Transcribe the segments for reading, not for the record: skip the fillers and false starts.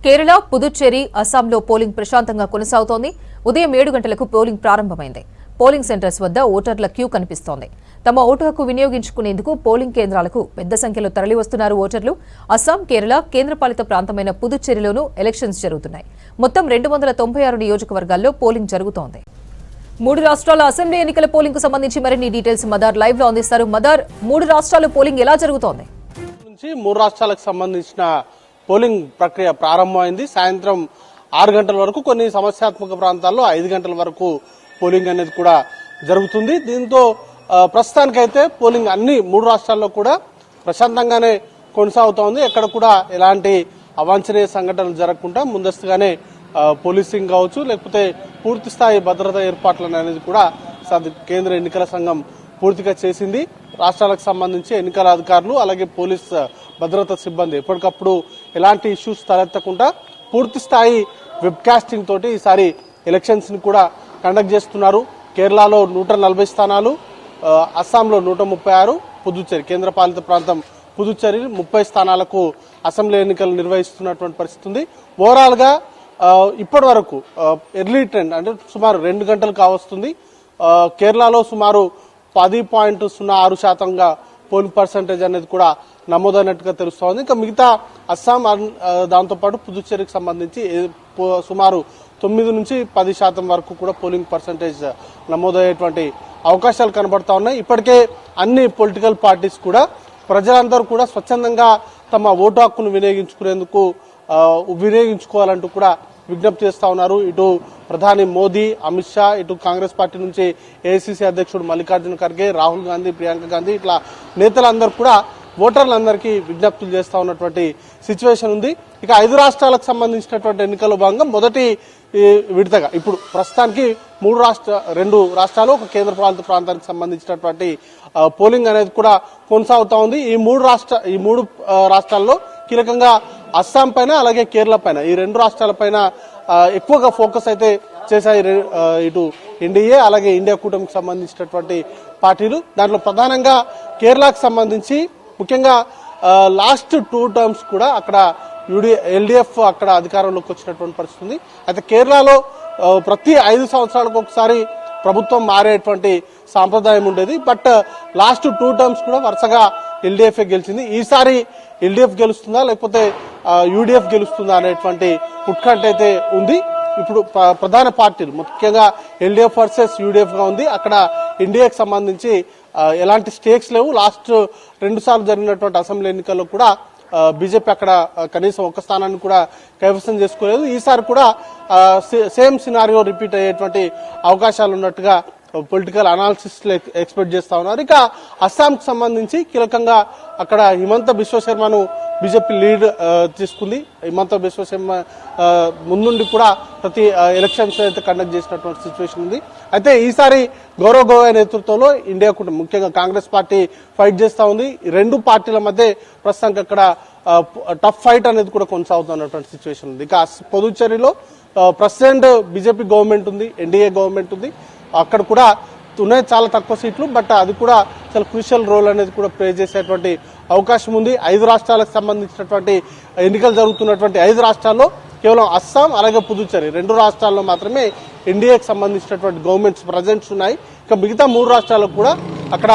కేరళ, పుదుచ్చేరి, అస్సాంలో పోలింగ్ ప్రశాంతంగా కొనసాగుతోంది. ఉదయం 7 గంటలకు పోలింగ్ ప్రారంభమైంది. పోలింగ్ సెంటర్స్ వద్ద ఓటర్ల క్యూ కనిపిస్తోంది. తమ ఓటు హక్కు వినియోగించుకునేందుకు పోలింగ్ కేంద్రాలకు పెద్ద సంఖ్యలో తరలివస్తున్నారు ఓటర్లు. అస్సాం, కేరళ, కేంద్రపాలిత ప్రాంతమైన పుదుచ్చేరిలోనూ ఎలక్షన్స్ జరుగుతున్నాయి. మొత్తం 296 నియోజకవర్గాల్లో పోలింగ్ జరుగుతోంది. 3 రాష్ట్రాల అసెంబ్లీ ఎన్నికల పోలింగ్ కు సంబంధించి మరిన్ని డీటెయిల్స్ మదార్ లైవ్ లో అందిస్తారు. మదార్, 3 రాష్ట్రాల పోలింగ్ ఎలా జరుగుతోంది? 3 రాష్ట్రాలకు సంబంధించిన పోలింగ్ ప్రక్రియ ప్రారంభమైంది. సాయంత్రం 6 గంటల వరకు, కొన్ని సమస్యాత్మక ప్రాంతాల్లో 5 గంటల వరకు పోలింగ్ అనేది కూడా జరుగుతుంది. దీంతో ప్రస్తుతానికైతే పోలింగ్ అన్ని 3 రాష్ట్రాల్లో కూడా ప్రశాంతంగానే కొనసాగుతోంది. ఎక్కడ కూడా ఎలాంటి అవాంఛనీయ సంఘటనలు జరగకుండా ముందస్తుగానే పోలీసింగ్ కావచ్చు, లేకపోతే పూర్తి స్థాయి భద్రతా ఏర్పాట్లను అనేది కూడా కేంద్ర ఎన్నికల సంఘం పూర్తిగా చేసింది. రాష్ట్రాలకు సంబంధించి ఎన్నికల అధికారులు అలాగే పోలీస్ భద్రతా సిబ్బంది ఎప్పటికప్పుడు ఎలాంటి ఇష్యూస్ తలెత్తకుండా పూర్తి స్థాయి వెబ్ కాస్టింగ్ తోటి ఈసారి ఎలక్షన్స్ ని కూడా కండక్ట్ చేస్తున్నారు. కేరళలో 140 స్థానాలు, అస్సాంలో 136, పుదుచ్చేరి కేంద్ర పాలిత ప్రాంతం పుదుచ్చేరి 30 స్థానాలకు అసెంబ్లీ ఎన్నికలు నిర్వహిస్తున్నటువంటి పరిస్థితి ఉంది. ఓవరాల్ గా ఇప్పటి వరకు ఎర్లీ ట్రెండ్ అంటే సుమారు 2 గంటలు కావస్తుంది. కేరళలో సుమారు 10.06% పోలింగ్ పర్సంటేజ్ అనేది కూడా నమోదైనట్టుగా తెలుస్తోంది. ఇంకా మిగతా అస్సాం, దాంతోపాటు పుదుచ్చేరికి సంబంధించి సుమారు 9 నుంచి 10% వరకు కూడా పోలింగ్ పర్సంటేజ్ నమోదయ్యేటువంటి అవకాశాలు కనబడతా ఉన్నాయి. ఇప్పటికే అన్ని పొలిటికల్ పార్టీస్ కూడా ప్రజలందరూ కూడా స్వచ్ఛందంగా తమ ఓటు హక్కును వినియోగించుకోవాలంటూ కూడా విజ్ఞప్తి చేస్తా ఉన్నారు. ఇటు ప్రధాని మోదీ, అమిత్ షా, ఇటు కాంగ్రెస్ పార్టీ నుంచి ఏఐసీసీ అధ్యక్షుడు మల్లికార్జున ఖర్గే, రాహుల్ గాంధీ, ప్రియాంక గాంధీ ఇట్లా నేతలందరూ కూడా ఓటర్లందరికీ విజ్ఞప్తులు చేస్తా ఉన్నటువంటి సిచ్యువేషన్ ఉంది. ఇక 5 రాష్ట్రాలకు సంబంధించినటువంటి ఎన్నికల్లో భాగంగా మొదటి విడతగా ఇప్పుడు ప్రస్తుతానికి 2 రాష్ట్రాలు, ఒక కేంద్ర పాలిత ప్రాంతానికి సంబంధించినటువంటి పోలింగ్ అనేది కూడా కొనసాగుతా ఉంది. ఈ 3 రాష్ట్రాల్లో కీలకంగా అస్సాం పైన అలాగే కేరళ పైన, ఈ 2 రాష్ట్రాల పైన ఎక్కువగా ఫోకస్ అయితే చేశాయి ఇటు ఎన్డీఏ అలాగే ఇండియా కూటమికి సంబంధించినటువంటి పార్టీలు. దాంట్లో ప్రధానంగా కేరళకు సంబంధించి ముఖ్యంగా లాస్ట్ 2 టర్మ్స్ కూడా అక్కడ ఎల్డీఎఫ్ అక్కడ అధికారంలోకి వచ్చినటువంటి పరిస్థితి ఉంది. అయితే కేరళలో ప్రతి 5 సంవత్సరాలకు ఒకసారి ప్రభుత్వం మారేటువంటి సాంప్రదాయం ఉండేది. బట్ లాస్ట్ 2 టర్మ్స్ కూడా వరుసగా ఎల్డీఎఫ్ గెలిచింది. ఈసారి ఎల్డీఎఫ్ గెలుస్తుందా లేకపోతే యూడీఎఫ్ గెలుస్తుందా అనేటువంటి ఉత్కంఠ అయితే ఉంది. ఇప్పుడు ప్రధాన పార్టీలు ముఖ్యంగా ఎల్డీఎఫ్ వర్సెస్ యూడీఎఫ్ గా ఉంది. అక్కడ ఎన్డీఏకి సంబంధించి ఎలాంటి స్టేక్స్ లేవు. లాస్ట్ 2 సార్లు జరిగినటువంటి అసెంబ్లీ ఎన్నికల్లో కూడా బీజేపీ అక్కడ కనీసం 1 స్థానాన్ని కూడా కైవసం చేసుకోలేదు. ఈసారి కూడా సేమ్ సినారియో రిపీట్ అయ్యేటువంటి అవకాశాలు ఉన్నట్టుగా పొలిటికల్ అనాలిసిస్ ఎక్స్పెక్ట్ చేస్తా ఉన్నారు. ఇక అస్సాంకి సంబంధించి కీలకంగా అక్కడ హిమంత బిశ్వ శర్మను బీజేపీ లీడ్ తీసుకుంది. హిమంత బిశ్వ శర్మ ముందుండి కూడా ప్రతి ఎలక్షన్స్ అయితే కండక్ట్ చేసినటువంటి సిచ్యువేషన్ ఉంది. అయితే ఈసారి గౌరవ్ గోయల్ నేతృత్వంలో ఇండియా కూడా ముఖ్యంగా కాంగ్రెస్ పార్టీ ఫైట్ చేస్తా ఉంది. ఈ 2 పార్టీల మధ్య ప్రస్తుతానికి అక్కడ టఫ్ ఫైట్ అనేది కూడా కొనసాగుతున్నటువంటి సిచ్యువేషన్ ఉంది. ఇక పుదుచ్చేరిలో ప్రెసిడెంట్ బీజేపీ గవర్నమెంట్ ఉంది, ఎన్డీఏ గవర్నమెంట్ ఉంది. అక్కడ కూడా ఉన్నాయి చాలా తక్కువ సీట్లు, బట్ అది కూడా చాలా క్రూషియల్ రోల్ అనేది కూడా ప్లే చేసేటువంటి అవకాశం ఉంది. 5 రాష్ట్రాలకు సంబంధించినటువంటి ఎన్నికలు జరుగుతున్నటువంటి 5 రాష్ట్రాల్లో కేవలం అస్సాం అలాగే పుదుచ్చేరి 2 రాష్ట్రాల్లో మాత్రమే ఎన్డీఏకి సంబంధించినటువంటి గవర్నమెంట్స్ ప్రజెంట్స్ ఉన్నాయి. ఇక మిగతా 3 రాష్ట్రాలకు కూడా అక్కడ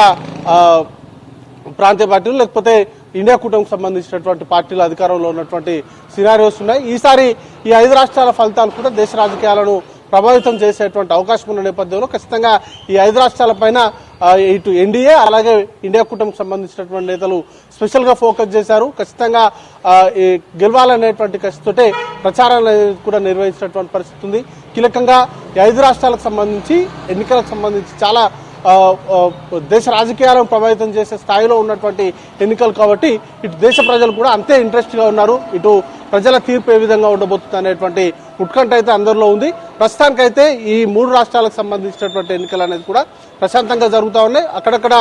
ప్రాంతీయ పార్టీలు లేకపోతే ఇండియా కూటమికి సంబంధించినటువంటి పార్టీల అధికారంలో ఉన్నటువంటి సినారియోస్ ఉన్నాయి. ఈసారి ఈ 5 రాష్ట్రాల ఫలితాలు కూడా దేశ రాజకీయాలను ప్రభావితం చేసేటువంటి అవకాశం ఉన్న నేపథ్యంలో ఖచ్చితంగా ఈ 5 రాష్ట్రాల పైన ఇటు ఎన్డీఏ అలాగే ఇండియా కూటమికి సంబంధించినటువంటి నేతలు స్పెషల్ గా ఫోకస్ చేశారు. ఖచ్చితంగా గెలవాలనేటువంటి కసితోటే ప్రచారాలు కూడా నిర్వహించినటువంటి పరిస్థితి ఉంది. కీలకంగా ఈ 5 రాష్ట్రాలకు సంబంధించి ఎన్నికలకు సంబంధించి చాలా దేశ రాజకీయాలను ప్రభావితం చేసే స్థాయిలో ఉన్నటువంటి ఎన్నికలు కాబట్టి ఇటు దేశ ప్రజలు కూడా అంతే ఇంట్రెస్ట్ గా ఉన్నారు. ఇటు ప్రజల తీర్పు ఏ విధంగా ఉండబోతుంది అనేటువంటి ఉత్కంఠ అయితే అందరిలో ఉంది. ప్రస్తుతానికైతే ఈ 3 రాష్ట్రాలకు సంబంధించినటువంటి ఎన్నికలు అనేది కూడా ప్రశాంతంగా జరుగుతూ ఉన్నాయి. అక్కడక్కడ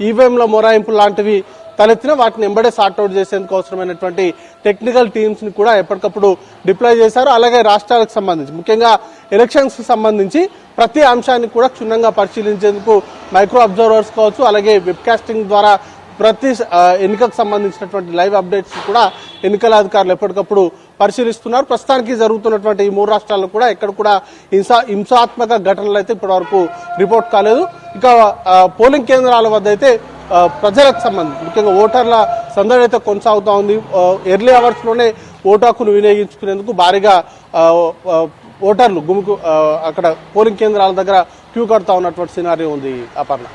ఈవీఎంల మొరాయింపులు లాంటివి తలెత్తిన వాటిని ఎంబడే సార్ట్అవుట్ చేసేందుకు అవసరమైనటువంటి టెక్నికల్ టీమ్స్ ని కూడా ఎప్పటికప్పుడు డిప్లాయ్ చేశారు. అలాగే రాష్ట్రాలకు సంబంధించి ముఖ్యంగా ఎలక్షన్స్ కి సంబంధించి ప్రతి అంశాన్ని కూడా క్షుణ్ణంగా పరిశీలించేందుకు మైక్రో అబ్జర్వర్స్ కావచ్చు, అలాగే వెబ్ కాస్టింగ్ ద్వారా ప్రతి ఎన్నికకు సంబంధించినటువంటి లైవ్ అప్డేట్స్ కూడా ఎన్నికల అధికారులు ఎప్పటికప్పుడు పరిశీలిస్తున్నారు. ప్రస్తుతానికి జరుగుతున్నటువంటి ఈ 3 రాష్ట్రాల్లో కూడా ఎక్కడ కూడా హింసాత్మక ఘటనలు అయితే ఇప్పటి వరకు రిపోర్ట్ కాలేదు. ఇక పోలింగ్ కేంద్రాల వద్ద అయితే ప్రజలకు సంబంధించి ముఖ్యంగా ఓటర్ల సందడి అయితే కొనసాగుతా ఉంది. ఎర్లీ అవర్స్ లోనే ఓటు హక్కును వినియోగించుకునేందుకు భారీగా ఓటర్లు గుమికు అక్కడ పోలింగ్ కేంద్రాల దగ్గర క్యూ కడతా ఉన్నటువంటి సినారియో ఉంది. అపర్ణ.